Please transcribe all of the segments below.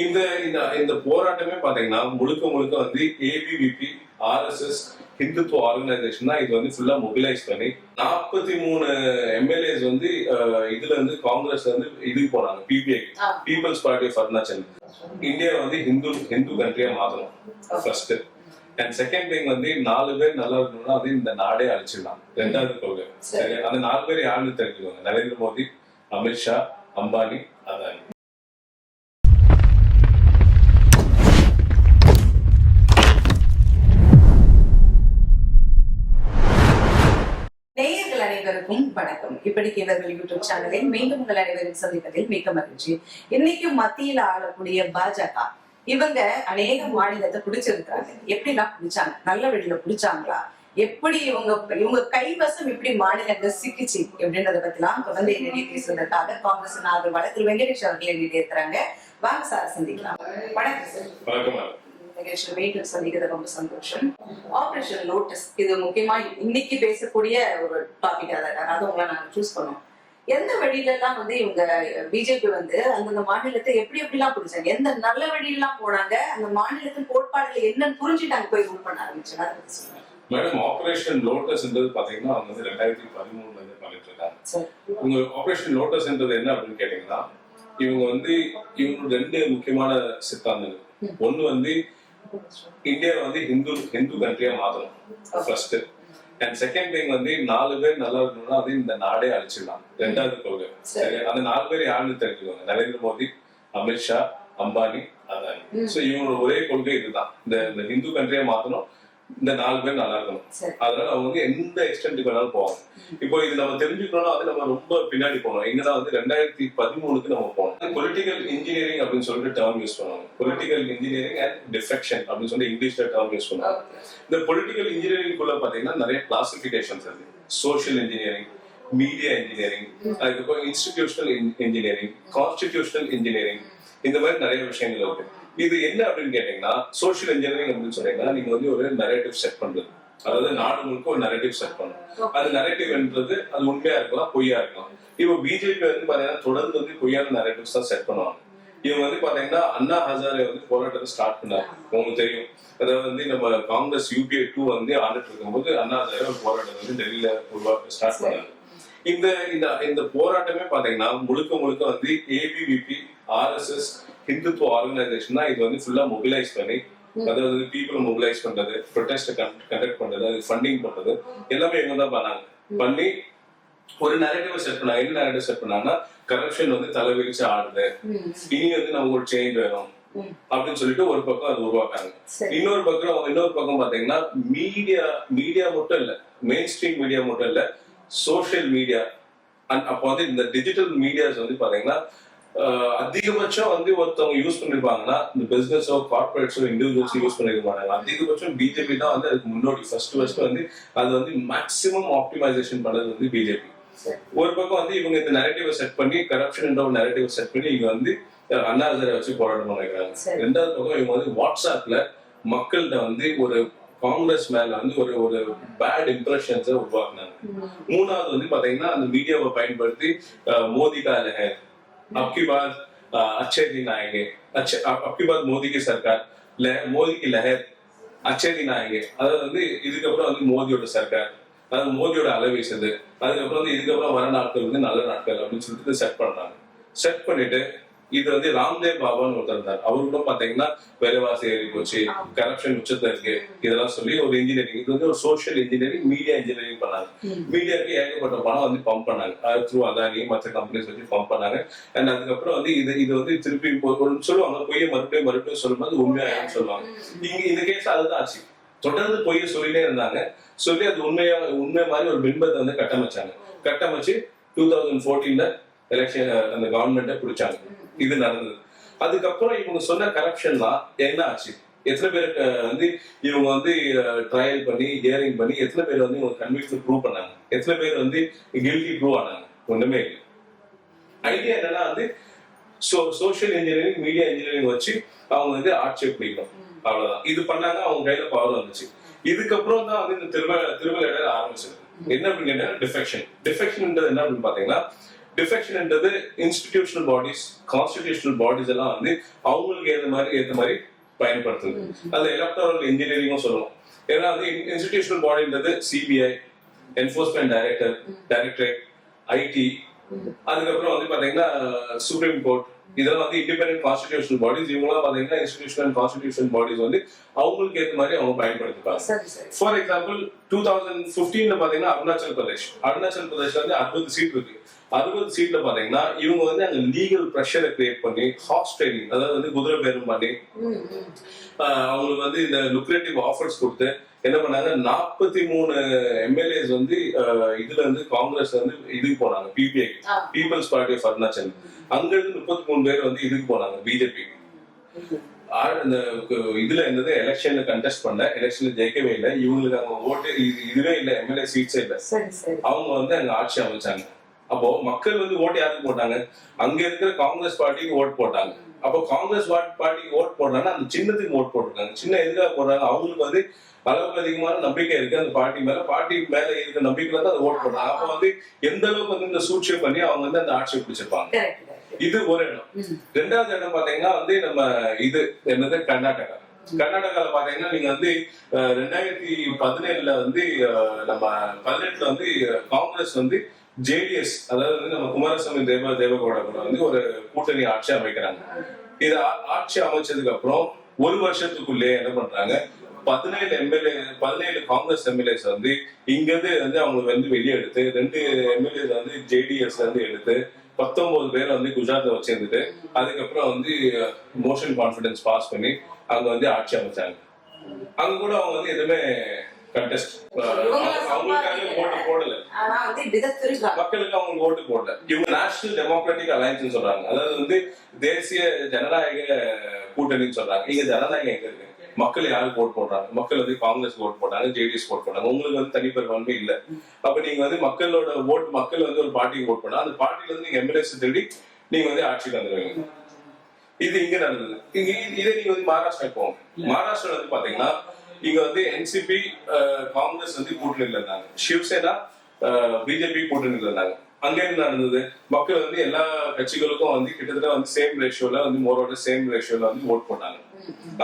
இந்த இந்த இந்த போராட்டமே பாத்தீங்கன்னா முழுக்க முழுக்க வந்து ஏபிவிபி ஆர்எஸ்எஸ் ஹிந்துத்துவ ஆர்கனைசேஷன் தான் இது வந்து ஃபுல்லா மொபிலைஸ் பண்ணி 43 எம்எல்ஏஸ் வந்து இதுல இருந்து காங்கிரஸ்ல இருந்து இதுக்கு போனாங்க PPI people's party of Arunachal. India வந்து ஹிந்து கண்ட்ரியா மாத்தணும் ஃபர்ஸ்ட். அண்ட் செகண்ட் திங் வந்து 4 பேர் நல்லா இருக்கணும்னா அது இந்த நாடே அழிச்சிடலாம். ரெண்டாவது கொள்கை. அந்த 4 பேர் யாருன்னு தெரிஞ்சுக்கோங்க. நரேந்திர மோடி, அமித்ஷா, அம்பானி, அதானி. நேயர்கள் அனைவருக்கும் வணக்கம். இப்படிக்கு இவர்கள் யூடியூப் சேனலில் மீண்டும் உங்கள் அனைவரும் சந்திப்பதில் மிக மகிழ்ச்சி. இன்னைக்கு மத்தியில ஆளக்கூடிய பாஜக இவங்க அநேக மாநிலத்தை பிடிச்சிருக்காங்க. எப்படிலாம் பிடிச்சாங்க? நல்ல வழியில பிடிச்சாங்களா? எப்படி இவங்க கைவசம் எப்படி மாநிலங்கள் சிக்கிச்சு அப்படின்றத பத்திலாம் தொடர்ந்து என்னிடையே பேசுவதற்காக காங்கிரஸ் ஆதரவாளர் திரு வெங்கடேஷ் அவர்கள் என்னிடையே இருக்கிறாங்க. வாங்க சார் சந்திக்கலாம். வணக்கம் சார். மீண்டும் சந்திக்கிறது ரொம்ப சந்தோஷம். ஆபரேஷன் லோட்டஸ் இது முக்கியமா இன்னைக்கு பேசக்கூடிய ஒரு டாபிக். அதாவது உங்களை நாங்க சூஸ் பண்ணோம். எந்த வழியில எல்லாம் வந்து இவங்க பிஜேபி வந்து அந்தந்த மாநிலத்தை எப்படி எல்லாம் பிடிச்சாங்க? எந்த நல்ல வழியெல்லாம் போனாங்க? அந்த மாநிலத்தின் கோட்பாடுகள் என்னன்னு புரிஞ்சுட்டாங்க போய் ரூல் பண்ண ஆரம்பிச்சாங்க. அதை பத்தி சொல்லுங்க மேடம். ஆபரேஷன் லோட்டஸ்ன்றது பாத்தீங்கன்னா அவங்க வந்து 2013 பண்ணிட்டு இருக்காங்க. இவங்க ஆபரேஷன் லோட்டஸ்ன்றது என்ன அப்படின்னு கேட்டீங்கன்னா இவங்க வந்து இவங்க 2 முக்கியமான சித்தாந்தங்கள். ஒண்ணு வந்து இந்தியா வந்து ஹிந்து கண்ட்ரியா மாத்தணும் ஃபர்ஸ்ட். அண்ட் செகண்ட் திங் வந்து 4 பேர் நல்லா இருக்கணும்னா அது இந்த நாடே அழிச்சிடலாம். ரெண்டாவது கொள்கை. அந்த 4 பேர் யாருன்னு தெரிஞ்சுக்கோங்க. நரேந்திர மோடி, அமித்ஷா, அம்பானி, அதானி. சோ இவங்களோட ஒரே கொள்கை இதுதான். இந்த ஹிந்து கண்ட்ரியா மாத்தணும், இந்த 4 பேர் நல்லா இருக்கணும். அதனால அவங்க வந்து எந்த எக்ஸ்டென்ட்டுக்கு வேணாலும் போவாங்க. இப்போ இது நம்ம தெரிஞ்சுக்கணும்னா அது நம்ம ரொம்ப பின்னாடி போனோம். இங்கதான் வந்து 2013 நம்ம போனோம். பொலிட்டிக்கல் இன்ஜினியரிங் அப்படின்னு சொல்லிட்டு டேர்ம் யூஸ் பண்ணுவாங்க. பொலிட்டிக்கல் இன்ஜினியரிங் அண்ட் டிஃபெக்ஷன் அப்படின்னு சொல்லி இங்கிலீஷ்ல டேர்ம் யூஸ் பண்ணுவாங்க. இந்த பொலிட்டிக்கல் இன்ஜினியரிங் குள்ள பாத்தீங்கன்னா நிறைய கிளாசிபிகேஷன்ஸ் இருக்கு. சோஷியல் இன்ஜினியரிங், மீடியா இன்ஜினியரிங், அதுக்கப்புறம் இன்ஸ்டிடியூஷனல் இன்ஜினியரிங், கான்ஸ்டிடியூஷனல் இன்ஜினியரிங், இந்த மாதிரி நிறைய விஷயங்கள் இருக்கு. இது என்ன அப்படின்னு கேட்டீங்கன்னா சோஷியல் இன்ஜினியரிங் அப்படின்னு சொன்னீங்கன்னா நீங்க வந்து ஒரு நரேட்டிவ் செட் பண்றது. அதாவது நாடு முழுக்க ஒரு நரேட்டிவ் செட் பண்ணணும். அது நரேட்டிவ்ன்றது அது உண்மையா இருக்கலாம், பொய்யா இருக்கலாம். இப்போ பிஜேபி வந்து பாத்தீங்கன்னா தொடர்ந்து வந்து பொய்யான நரேட்டிவ்ஸ் தான் செட் பண்ணுவாங்க. இவங்க வந்து பாத்தீங்கன்னா அண்ணா ஹசாரே வந்து போராட்டத்தை ஸ்டார்ட் பண்ணாரு. உங்களுக்கு தெரியும். அதாவது வந்து நம்ம காங்கிரஸ் UPA 2 வந்து ஆண்டுட்டு இருக்கும்போது அண்ணா ஹசாரே ஒரு போராட்டத்தை வந்து டெல்லியில ஸ்டார்ட் பண்ணாரு. இந்த போராட்டமே பாத்தீங்கன்னா முழுக்க முழுக்க வந்து ஏபிவிபி ஆர்எஸ்எஸ் ஹிந்துத்துவ ஆர்கனைசேஷன் தான் இது வந்து ஃபுல்லா மொபிலைஸ் பண்ணி, அதாவது பீப்புளை மொபிலைஸ் பண்றது, ப்ரொடெஸ்ட் கண்டக்ட் பண்றது, அது ஃபண்டிங் பண்றது எல்லாமே இவங்க தான் பண்ணாங்க. பண்ணி ஒரு நரேட்டிவ் செட் பண்ணாங்க. என்ன நரேட்டிவ் செட் பண்ணாங்கன்னா கரப்ஷன் வந்து தலைவிரிச்சு ஆடுது, இனி வந்து நமக்கு ஒரு சேஞ்ச் வேணும் அப்படின்னு சொல்லிட்டு ஒரு பக்கம் அது உருவாக்காங்க. இன்னொரு பக்கம் பாத்தீங்கன்னா மீடியா மட்டும் இல்ல, மெயின் ஸ்ட்ரீம் மீடியா மட்டும் இல்ல, சோசியல் மீடியா. அப்போ வந்து இந்த டிஜிட்டல் மீடியாஸ் வந்து பாத்தீங்கன்னா அதிகபட்சம் வந்து ஒருத்தவங்க யூஸ் பண்ணிருப்பாங்கன்னா இந்த பிசினஸோ கார்பரேட்ஸோ இண்டிவிஜுவல்ஸோ யூஸ் பண்ணிருக்க மாட்டாங்க. அதிகபட்சம் பிஜேபி தான் வந்து அதுக்கு முன்னோடி. ஃபர்ஸ்ட் வந்து அது வந்து மேக்சிமம் ஆப்டிமைசேஷன் பண்ணது வந்து பிஜேபி. ஒரு பக்கம் வந்து இவங்க இந்த நரேட்டிவை செட் பண்ணி கரப்ஷன் ஒரு நரேட்டிவை செட் பண்ணி இவங்க வந்து அண்ணா ஹசாரே வச்சு போராட்டம் பண்ணிக்கிறாங்க. ரெண்டாவது பக்கம் இவங்க வந்து வாட்ஸ்அப்ல மக்கள்கிட்ட வந்து ஒரு காங்கிரஸ் மேல வந்து ஒரு பேட் இம்ப்ரெஷன்ஸை உருவாக்குனாங்க. மூணாவது வந்து பாத்தீங்கன்னா அந்த மீடியாவை பயன்படுத்தி மோடி கா லஹர், अबकी बार अच्छे दिन आएंगे, अबकी बार मोदी की सरकार, मोदी की लहर, अच्छे दिन आएंगे. அதாவது வந்து இதுக்கப்புறம் வந்து மோதியோட சர்க்கார், அதாவது மோதியோட அலை வீசுது, அதுக்கப்புறம் வந்து இதுக்கப்புறம் வர நாட்கள் வந்து நல்ல நாட்கள் அப்படின்னு சொல்லிட்டு செட் பண்றாங்க. செட் பண்ணிட்டு இது வந்து ராம்தேவ் பாபான்னு ஒருத்தர் இருந்தார். அவரு கூட பாத்தீங்கன்னா விலைவாசி ஏறி போச்சு, கரப்ஷன் உச்சத்துல இருக்கு, இதெல்லாம் சொல்லி ஒரு இன்ஜினியரிங், இது வந்து ஒரு சோஷியல் இன்ஜினியரிங், மீடியா இன்ஜினியரிங் பண்ணாங்க. மீடியாவுக்கு ஏகப்பட்ட பணம் வந்து பம்ப் பண்ணாங்க. த்ரூ அதானி மற்ற கம்பெனிஸ் வச்சு பம்ப் பண்ணாங்க. அண்ட் அதுக்கப்புறம் வந்து இது வந்து திருப்பி சொல்லுவாங்க, பொய்யை மறுபடியும் சொல்லும்போது உண்மையாயிரம் சொல்லுவாங்க. இங்க இந்த கேஸ் அதுதான் ஆச்சு. தொடர்ந்து பொய்யை சொல்லிட்டே இருந்தாங்க. சொல்லி அது உண்மை மாதிரி ஒரு பிம்பத்தை வந்து கட்டமைச்சு 2014 எலெக்ஷன் அந்த கவர்மெண்ட்டை பிடிச்சாங்க. இது நடந்தது. அதுக்கப்புறம் இவங்க சொன்ன கரப்ஷன்லாம் என்ன ஆச்சு? எத்தனை பேருக்கு வந்து இவங்க வந்து ட்ரையல் பண்ணி ஹியரிங் பண்ணி எத்தனை பேர் வந்து இவங்க கன்விக்ஷன் ப்ரூவ் பண்ணாங்க? எத்தனை பேர் வந்து கில்ட்டி ப்ரூவ் ஆனாங்க? ஒண்ணுமே இல்லை. ஐடியா என்னன்னா வந்து சோஷியல் இன்ஜினியரிங், மீடியா இன்ஜினியரிங் வச்சு அவங்க வந்து ஆட்சியை பிடிக்கணும். அவ்வளவுதான். இது பண்ணாங்க. அவங்க கையில பவர் வந்துச்சு. இதுக்கப்புறம் தான் வந்து இந்த திருவிழா ஆரம்பிச்சது. என்ன அப்படின்னு கேட்டா டிஃபெக்ஷன்ன்றது என்ன அப்படின்னு பாத்தீங்கன்னா டிஃபெக்ஷன்ன்றது இன்ஸ்டிடியூஷனல் பாடிஸ், கான்ஸ்டிடியூஷனல் பாடிஸ் எல்லாம் வந்து அவங்களுக்கு ஏற்ற மாதிரி பயன்படுத்துது. அது எலக்டோரல் இன்ஜினியரிங்கும் சொல்லுவோம். ஏன்னா வந்து இன்ஸ்டிடியூஷனல் பாடின்றது சிபிஐ, என்ஃபோர்ஸ்மெண்ட் டைரக்டரேட், ஐடி, அதுக்கப்புறம் வந்து பாத்தீங்கன்னா சுப்ரீம் கோர்ட், இதெல்லாம் வந்து இண்டிபெண்டன்ட் கான்ஸ்டிடியூஷனல் பாடிஸ். இவங்களாம் பாத்தீங்கன்னா இன்ஸ்டிடியூஷனல் கான்ஸ்டிடியூஷனல் பாடிஸ் வந்து அவங்களுக்கு ஏற்ற மாதிரி அவங்க பயன்படுத்திப்பாங்க. ஃபார் எக்ஸாம்பிள் 2015 பாத்தீங்கன்னா அருணாச்சல் பிரதேஷ்ல வந்து 60 சீட் இருக்கு. 60 சீட்ல பாத்தீங்கன்னா இவங்க வந்து அங்க லீகல் ப்ரெஷரை கிரியேட் பண்ணி ஹார்ஸ் ட்ரைனிங், அதாவது வந்து குதிரை பேரும் பண்ணி அவங்களுக்கு வந்து இந்த லுக்ரேட்டிவ் ஆஃபர்ஸ் கொடுத்து என்ன பண்ணாங்க, 43 எம்எல்ஏஸ் வந்து இதுல இருந்து காங்கிரஸ் வந்து இதுக்கு போனாங்க, PPI, people's party of Arunachal. அங்க இருந்து 33 பேர் வந்து இதுக்கு போனாங்க, பிஜேபி. இந்த இதுல இருந்தது எலெக்ஷன்ல கண்டெஸ்ட் பண்ண, எலெக்ஷன்ல ஜெயிக்கவே இல்லை. இவங்களுக்கு அங்க ஓட்டு இதுவே இல்லை, எம்எல்ஏ சீட்ஸே இல்லை. அவங்க வந்து அங்க ஆட்சி அமைச்சாங்க. அப்போ மக்கள் வந்து ஓட்டு யாருக்கு போட்டாங்க, அங்க இருக்கிற காங்கிரஸ் பார்ட்டிக்கு ஓட்டு போட்டாங்க. அப்போ காங்கிரஸ் பார்ட்டிக்கு ஓட்டு போடுறாங்கன்னா அந்த சின்னத்துக்கு ஓட்டு போட்டிருக்காங்க. சின்ன எதுக்காக போடுறாங்க, அவங்களுக்கு வந்து அளவுக்கு அதிகமான நம்பிக்கை இருக்கு அந்த பார்ட்டி மேல இருக்க நம்பிக்கையில தான் அதை ஓட்டு போடுறாங்க. அப்போ வந்து எந்த அளவுக்கு வந்து இந்த சூழ்ச்சியை பண்ணி அவங்க வந்து அந்த ஆட்சியை பிடிச்சிருப்பாங்க. இது ஒரு இடம். ரெண்டாவது இடம் பாத்தீங்கன்னா வந்து நம்ம இது என்னது, கர்நாடகால பாத்தீங்கன்னா நீங்க வந்து 2017 வந்து நம்ம 18 வந்து காங்கிரஸ் வந்து ஜேடிஎஸ், அதாவது வந்து நம்ம குமாரசாமி தேவகவுடா கூட வந்து ஒரு கூட்டணி ஆட்சி அமைக்கிறாங்க. இது ஆட்சி அமைச்சதுக்கு அப்புறம் ஒரு வருஷத்துக்குள்ளே என்ன பண்றாங்க, 17 காங்கிரஸ் எம்எல்ஏஸ் வந்து இங்கிருந்து வந்து அவங்க வந்து வெளியே எடுத்து 2 எம்எல்ஏஸ் வந்து ஜேடிஎஸ் வந்து எடுத்து 19 பேர் வந்து குஜராத்ல வச்சிருந்துட்டு அதுக்கப்புறம் வந்து மோஷன் கான்ஃபிடன்ஸ் பாஸ் பண்ணி அங்க வந்து ஆட்சி அமைச்சாங்க. அங்க கூட அவங்க வந்து எதுவுமே கண்டெஸ்ட் அவங்களுக்காக ஓட்டு போடல, மக்களுக்கு அவங்க ஓட்டு போடல. இவங்க நேஷனல் டெமோக்ராட்டிக் அலையன்ஸ் சொல்றாங்க, அதாவது வந்து தேசிய ஜனநாயக கூட்டணின்னு சொல்றாங்க. இங்க ஜனநாயகம் எங்க இருக்கு, மக்கள் யாருக்கு ஓட்டு போடுறாங்க, மக்கள் வந்து காங்கிரஸ் ஓட்டு போட்டாங்க, ஜேடிஎஸ் ஓட்டு போட்டாங்க. உங்களுக்கு வந்து தனிப்பெரும்பான்மை இல்ல. அப்ப நீங்க வந்து மக்களோட ஓட்டு, மக்கள் வந்து ஒரு பார்ட்டிக்கு ஓட் பண்ணா அந்த பார்ட்டில இருந்து நீங்க எம்எல்ஏஸ் தேடி நீங்க வந்து ஆட்சிக்கு வந்துருவீங்க. இது இங்க நடந்தது. இதே நீங்க வந்து மகாராஷ்டிரா போங்க. மகாராஷ்டிரா வந்து பாத்தீங்கன்னா இங்க வந்து என்சிபி காங்கிரஸ் வந்து கூட்டணியில் இருந்தாங்க, சிவசேனா பிஜேபி கூட்டணியில் இருந்தாங்க. அங்க இருந்து நடந்தது, மக்கள் வந்து எல்லா கட்சிகளுக்கும் வந்து கிட்டத்தட்ட வந்து சேம் ரேஷியோல வந்து மோரோட சேம் ரேஷியோல வந்து ஓட் போட்டாங்க.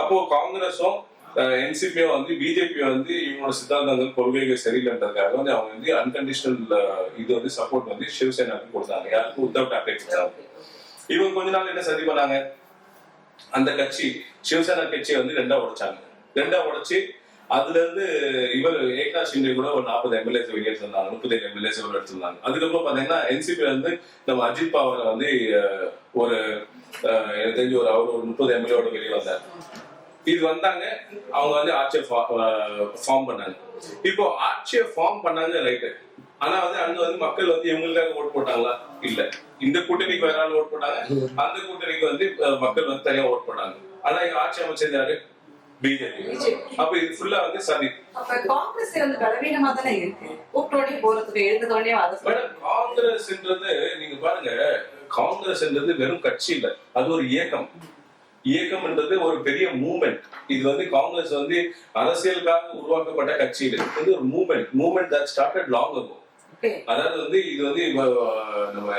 அப்போ காங்கிரஸும் என்சிபியும் வந்து பிஜேபி வந்து இவங்களோட சித்தாந்தங்கள் கொள்கைகள் சரியில்லைன்றதுக்காக வந்து அவங்க வந்து அன்கண்டிஷனல் இது வந்து சப்போர்ட் வந்து சிவசேனாவுக்கு கொடுத்தாங்க. யாருக்கு, உத்தவ் டாக்ரே கொடுத்தாங்க. இவங்க கொஞ்ச நாள் என்ன சதி பண்ணாங்க, அந்த கட்சி சிவசேனா கட்சியை வந்து ரெண்டா உடைச்சு அதுல இருந்து இவர் ஏக்நாத் ஷிண்டே கூட ஒரு 40 எம்எல்ஏஸ் வெளியேற்றிருந்தாங்க, 37 எம்எல்ஏஸ் எடுத்திருந்தாங்க. அதுக்கப்புறம் பாத்தீங்கன்னா என்சிபி வந்து நம்ம அஜித் பவாரை வந்து ஒரு எனக்கு தெரிஞ்சு அவர் ஒரு 30 எம்எல்ஏவோட வெளியே வந்தார். இது வந்தாங்க, அவங்க வந்து ஆட்சியை ஃபார்ம் பண்ணாங்க. இப்போ ஆட்சியை ஃபார்ம் பண்ணாங்க ரைட்டு, ஆனா வந்து அங்க வந்து மக்கள் வந்து இவங்களுக்காக ஓட் போட்டாங்களா, இல்ல. இந்த கூட்டணிக்கு வேற ஆள் ஓட் போட்டாங்க, அந்த கூட்டணிக்கு வந்து மக்கள் வந்து தனியா ஓட் போட்டாங்க. ஆனா இங்க ஆட்சி அமைச்சது யாரு, பிஜேபி. அப்ப இது ஃபுல்லா வந்து சதி. காங்கிரஸ் வந்து பலவீனமா தானே இருக்கு, கூட்டோடி போறதுக்கு எழுந்ததோடனே காங்கிரஸ்ன்றது நீங்க பாருங்க, காங்கிரஸ்ன்றது வெறும் கட்சி இல்ல, அது ஒரு இயக்கம்ன்றது ஒரு பெரிய மூவ்மெண்ட். இது வந்து காங்கிரஸ் வந்து அரசியலுக்காக உருவாக்கப்பட்ட கட்சி இல்லை, இது வந்து ஒரு movement that started long ago. அதாவது வந்து இது வந்து நம்ம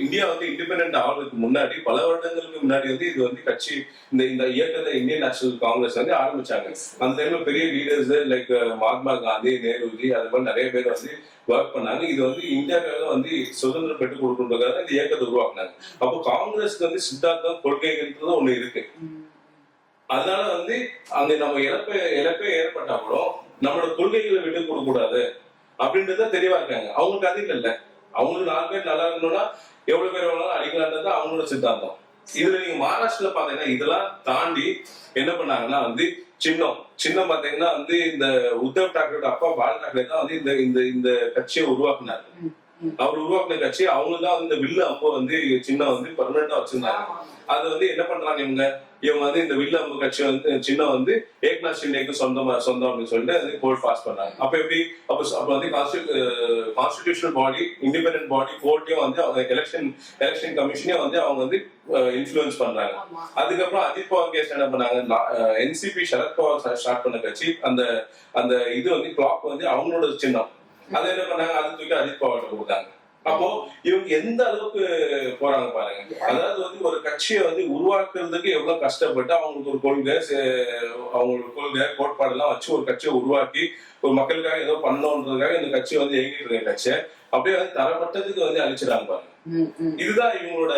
இந்தியா வந்து இண்டிபெண்டன்ட் ஆகிறதுக்கு முன்னாடி பல வருடங்களுக்கு முன்னாடி வந்து இது வந்து கட்சி இந்த இயக்கத்தை இந்தியன் நேஷனல் காங்கிரஸ் வந்து ஆரம்பிச்சாங்க. அந்த டைம்ல பெரிய லீடர்ஸ் லைக் மகாத்மா காந்தி, நேருஜி, அது மாதிரி நிறைய பேர் வந்து ஒர்க் பண்ணாங்க. இது வந்து இந்தியாவுக்காக வந்து சுதந்திரம் பெற்றுக் கொடுக்கறதுக்காக இந்த இயக்கத்தை உருவாக்குனாங்க. அப்போ காங்கிரஸ்க்கு வந்து சித்தாந்தம், கொள்கைன்றது ஒண்ணு இருக்கு. அதனால வந்து அங்க நம்ம இழப்பே ஏற்பட்டா கூட நம்மளோட கொள்கைகளை விட்டு கொடுக்க கூடாது அப்படின்றத தெளிவா இருக்காங்க. அவங்களுக்கு அது இல்ல, அவங்களுக்கு 4 பேர் நல்லா இருக்கணும்னா எவ்வளவு பேர் வேணாலும் அடிக்கலான்றது அவங்களோட சித்தாந்தம். இதுல நீங்க மகாராஷ்டிரல பாத்தீங்கன்னா இதெல்லாம் தாண்டி என்ன பண்ணாங்கன்னா வந்து சின்னம் பாத்தீங்கன்னா வந்து இந்த உத்தவ் டாக்ரேயோட அப்பா பால் டாக்ரே தான் வந்து இந்த கட்சியை உருவாக்குனாரு. அவர் உருவாக்குன கட்சி அவங்க தான் வந்து இந்த வில்லு அம்பு வந்து சின்னம் வந்து பெர்மனண்டா வச்சிருந்தாங்க. அது வந்து என்ன பண்றாங்க, இவங்க வந்து இந்த வில்லு அம்பு கட்சி வந்து சின்னம் வந்து ஏக்நாத் ஷிண்டேக்கு சொந்தம் அப்படின்னு சொல்லிட்டு கோர்ட் பாஸ் பண்றாங்க. அப்ப எப்படி, அப்ப வந்து கான்ஸ்டிடியூஷனல் பாடி, இண்டிபெண்டன்ட் பாடி, கோர்ட்டையும் வந்து அவங்க எலெக்ஷன் கமிஷனையும் வந்து அவங்க வந்து இன்ஃபுளுன்ஸ் பண்றாங்க. அதுக்கப்புறம் அஜித் பவார் கேஸ் என்ன பண்ணாங்க, என்சிபி சரத் பவார் ஸ்டார்ட் பண்ண கட்சி, அந்த இது வந்து கிளாக் வந்து அவங்களோட சின்னம், அதை என்ன பண்ணாங்க, அது தூக்கி அஜித் பவார்ட்ட கொடுத்தாங்க. அப்போ இவங்க எந்த அளவுக்கு போறாங்க பாருங்க. அதாவது வந்து ஒரு கட்சியை வந்து உருவாக்குறதுக்கு எவ்வளவு கஷ்டப்பட்டு அவங்களுக்கு ஒரு கொள்கை கோட்பாடு எல்லாம் வச்சு ஒரு கட்சியை உருவாக்கி ஒரு மக்களுக்காக ஏதோ பண்ணணுன்றதுக்காக இந்த கட்சி வந்து இயங்கிட்டு இருக்க கட்சியை அப்படியே வந்து தரமட்டத்துக்கு வந்து அழிச்சிடாங்க பாருங்க. இதுதான் இவங்களோட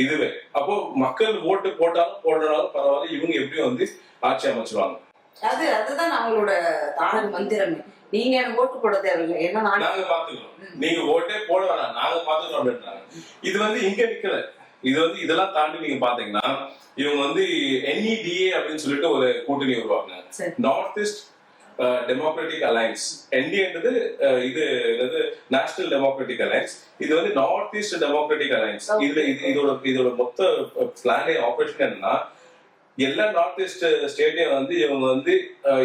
இதுவே. அப்போ மக்கள் ஓட்டு போட்டாலும் போடனாலும் பரவாயில்ல, இவங்க எப்படியும் வந்து ஆட்சி அமைச்சிருவாங்க. அதுதான் அவங்களோட தாரக மந்திரமே. நீங்க எனக்கு ஓட்டு போட தேவையில்லை, ஏன்னா நாங்க பாத்துக்கிறோம், நீங்க ஓட்டே போட வேணாம், நாங்க பாத்துக்கிறோம் அப்படின்றாங்க. இது வந்து இங்க நிக்கல. இது வந்து இதெல்லாம் தாண்டி நீங்க பாத்தீங்கன்னா இவங்க வந்து NEDA அப்படின்னு சொல்லிட்டு ஒரு கூட்டணி உருவாக்குனாங்க, நார்த் ஈஸ்ட் டெமோக்ராட்டிக் அலையன்ஸ். NDAன்றது இது நேஷனல் டெமோக்ராட்டிக் அலையன்ஸ், இது வந்து நார்த் ஈஸ்ட் டெமோக்ராட்டிக் அலையன்ஸ். இதோட மொத்த பிளானே ஆபரேஷன் என்னன்னா, எல்லா நார்த் ஈஸ்ட் ஸ்டேட்டையும் வந்து இவங்க வந்து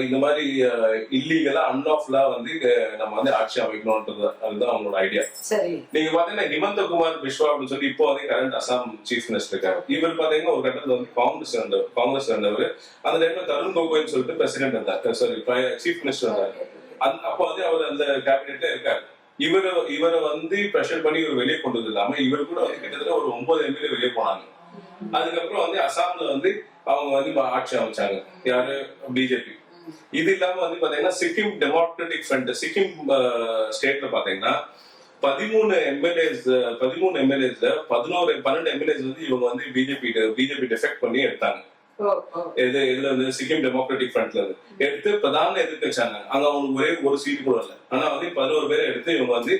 இந்த மாதிரி இல்லீகலா அன்லாஃபுல்லா வந்து நம்ம வந்து ஆட்சி அமைக்கணும்ன்றது அதுதான் அவங்களோட ஐடியா. நீங்க பாத்தீங்கன்னா ஹிமந்த குமார் பிஸ்வா அப்படின்னு சொல்லி இப்போ வந்து கரண்ட் அசாம் சீஃப் மினிஸ்டர் இருக்காரு. இவர் பாத்தீங்கன்னா ஒரு கட்டத்துல வந்து காங்கிரஸ் இருந்தவர். அந்த டைம்ல தருண் கோகோய்னு சொல்லிட்டு பிரசிடென்ட் இருந்தார், சாரி சீஃப் மினிஸ்டர் இருந்தாரு. அப்போ வந்து அவர் அந்த கேபினெட்ல இருக்காரு. இவரை வந்து ப்ரெஷர் பண்ணி இவர் வெளியே கொண்டது இல்லாம இவர் கூட வந்து கிட்டத்தட்ட ஒரு 9 MLA வெளியே போனாங்க. அதுக்கப்புறம் வந்து அசாம்ல வந்து அவங்க வந்து ஆட்சி அமைச்சாங்க, யாரு, பிஜேபி. இது இல்லாம வந்து பாத்தீங்கன்னா சிக்கிம் டெமோக்ராட்டிக் ஃப்ரண்ட், சிக்கிம் ஸ்டேட்ல பாத்தீங்கன்னா 13 MLAs 12 MLAs வந்து இவங்க வந்து பிஜேபி டிஃபெக்ட் பண்ணி எடுத்தாங்க. இதுல வந்து சிக்கிம் டெமோக்ராட்டிக் ஃப்ரண்ட்ல இருந்து எடுத்து பிரதான எதிர்க்க வச்சாங்க. அங்க அவங்களுக்கு ஒரே ஒரு சீட் கூட இல்லை, ஆனா வந்து 11 பேரை எடுத்து இவங்க வந்து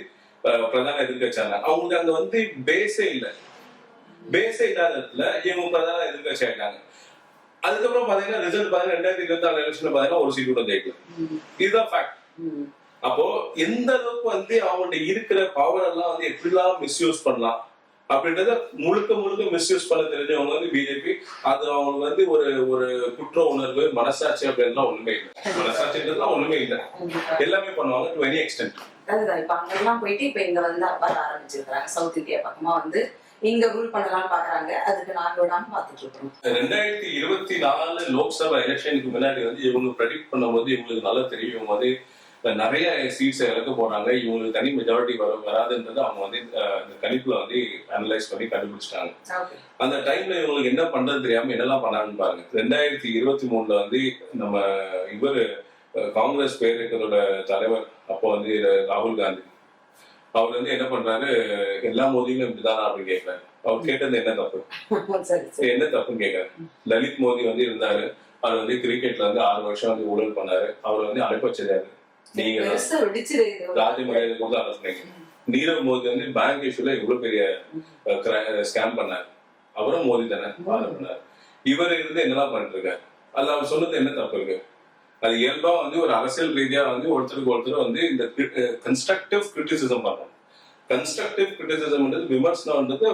பிரதான எதிர்க்க வச்சாங்க. அவங்களுக்கு அங்க வந்து பேஸே இல்லாத இடத்துல இவங்க பிரதான எதிர்க்க வச்சாங்க. அதுக்கப்புறம் பாத்தீங்கன்னா ரிசல்ட் பாத்தீங்கன்னா 2024 எலெக்ஷன்ல பாத்தீங்கன்னா ஒரு சீட் கூட ஜெயிக்கல. இதுதான் ஃபேக்ட். அப்போ எந்த அளவுக்கு வந்து அவங்கள்ட்ட இருக்கிற பவர் எல்லாம் வந்து எப்படிலாம் மிஸ்யூஸ் பண்ணலாம் அப்படின்றத முழுக்க மிஸ்யூஸ் பண்ண தெரிஞ்சவங்க வந்து பிஜேபி. அது அவங்களுக்கு வந்து ஒரு குற்ற உணர்வு, மனசாட்சி அப்படின்றதுலாம் ஒண்ணுமே இல்லை. மனசாட்சின்றதுலாம் ஒண்ணுமே இல்லை, எல்லாமே பண்ணுவாங்க டு எனி எக்ஸ்டென்ட். அதுதான் இப்ப அங்கெல்லாம் போயிட்டு இப்ப இங்க வந்து வர ஆரம்பிச்சிருக்காங்க. சவுத் இந்தியா பக்கமா வந்து இங்க ரூல் பண்ணலாம் பாக்குறாங்க. அதுக்கு நாங்க விடாம பாத்துட்டு இருக்கோம். 2024 லோக்சபா எலெக்ஷனுக்கு முன்னாடி வந்து இவங்க ப்ரெடிக்ட் பண்ணும்போது இவங்களுக்கு நல்லா தெரியும், இவங்க வந்து நிறைய சீட்ஸ் இழக்க போறாங்க, இவங்களுக்கு தனி மெஜாரிட்டி வராதுன்றது அவங்க வந்து இந்த கணிப்புல வந்து அனலைஸ் பண்ணி கண்டுபிடிச்சிட்டாங்க. அந்த டைம்ல இவங்களுக்கு என்ன பண்றது தெரியாம என்னெல்லாம் பண்ணாங்கன்னு பாருங்க. 2023 வந்து நம்ம இவர் காங்கிரஸ் பேருக்கிறோட தலைவர் அப்போ வந்து ராகுல் காந்தி, அவர் வந்து என்ன பண்றாரு, எல்லா மோதியும் இப்படிதானா அப்படின்னு கேட்கிறாரு. அவர் கேட்டது என்ன தப்புன்னு கேட்கிறாரு. லலித் மோதி வந்து இருந்தாரு, அவர் வந்து கிரிக்கெட்ல வந்து 6 வருஷம் வந்து ஊழல் பண்ணாரு, அவர் வந்து அனுப்பிச்சிருக்காரு. நீங்க ராஜ மரியாதை கூட அனுப்புனீங்க. நீரவ் மோதி வந்து பேங்க் இஷ்யூல இவ்வளவு பெரிய ஸ்கேம் பண்ணாரு, அவரும் மோதி தானே பண்ணாரு. இவர் இருந்து என்னெல்லாம் பண்ணிட்டு இருக்காரு, அதுல அவர் சொன்னது என்ன தப்பு இருக்கு? அது இயல்பா வந்து ஒரு அரசியல் ரீதியா வந்து ஒருத்தருக்கு வந்து இந்த கன்ஸ்ட்ரக்டிவ் கிரிட்டிசிசம் பண்ணணும். கன்ஸ்ட்ரக்டிவ் கிரிட்டிசிசம்ன்றது விமர்சனம்ன்றது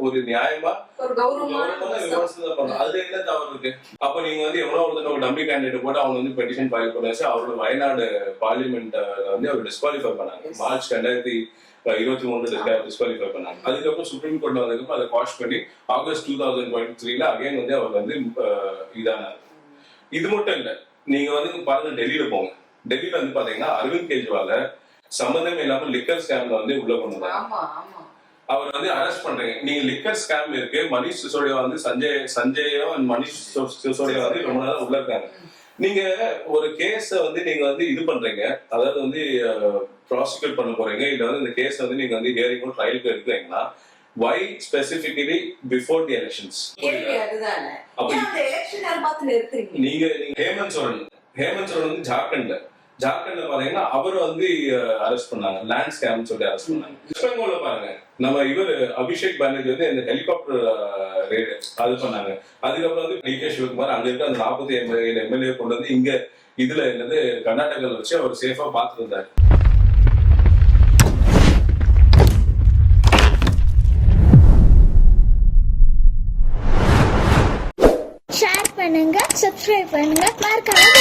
ஒரு நியாயமா ஒரு கௌரவமான விமர்சனம் பண்ணணும். அதுல என்ன தவறு இருக்கு? அப்ப நீங்க வந்து எவ்வளவு ஒருத்தர் டம்மி கேண்டிடேட் போட்டு அவங்க வந்து பெட்டிஷன் ஃபைல் பண்ணாச்சு, அவரோட வயநாடு பார்லிமெண்ட் வந்து அவர் டிஸ்குவாலிஃபை பண்ணாங்க. மார்ச் 2023 டிஸ்குவாலிஃபை பண்ணாங்க. அதுக்கப்புறம் சுப்ரீம் கோர்ட்ல வந்ததுக்கப்புறம் அதை காஷ் பண்ணி ஆகஸ்ட் 2023 அகைன் வந்து அவர் வந்து இதானார். இது மட்டும் இல்ல, நீங்க வந்து பாருங்க, டெல்லியில போங்க. டெல்லியில வந்து பாத்தீங்கன்னா அரவிந்த் கெஜ்ரிவால சம்பந்தமே இல்லாம லிக்கர் ஸ்கேம்ல வந்து உள்ள கொண்டாங்க. அவர் வந்து அரெஸ்ட் பண்றீங்க. நீங்க லிக்கர் ஸ்கேம் இருக்கு, மணிஷ் சிசோடியா வந்து சஞ்சயும் மணிஷ் சிசோடியா வந்து ரொம்ப நேரம் உள்ள இருக்காங்க. நீங்க ஒரு கேஸ வந்து நீங்க வந்து இது பண்றீங்க, அதாவது வந்து ப்ராசிக்யூட் பண்ண போறீங்க, இல்ல வந்து இந்த கேஸ் வந்து நீங்க வந்து ஹியரிங் ட்ரையலுக்கு எடுக்கிறீங்கன்னா why specifically before the elections? நீங்க ஹேமந்த் சோரன் வந்து ஜார்க்கண்ட்ல பாத்தீங்கன்னா அவர் வந்து அரெஸ்ட் பண்ணாங்க, லேண்ட் ஸ்கேம் சொல்லி அரெஸ்ட் பண்ணாங்க. வெஸ்ட் பெங்கால்ல பாருங்க, நம்ம இவர் அபிஷேக் பானர்ஜி வந்து இந்த ஹெலிகாப்டர் ரேடு அது பண்ணாங்க. அதுக்கப்புறம் வந்து டிகே சிவகுமார் அங்க இருக்க அந்த 47 MLA கொண்டு வந்து இங்க இதுல என்னது கர்நாடகால வச்சு அவர் சேஃபா பாத்துட்டு இருந்தாரு. பண்ணுங்க, சப்ஸ்கிரைப் பண்ணுங்க, மறக்காம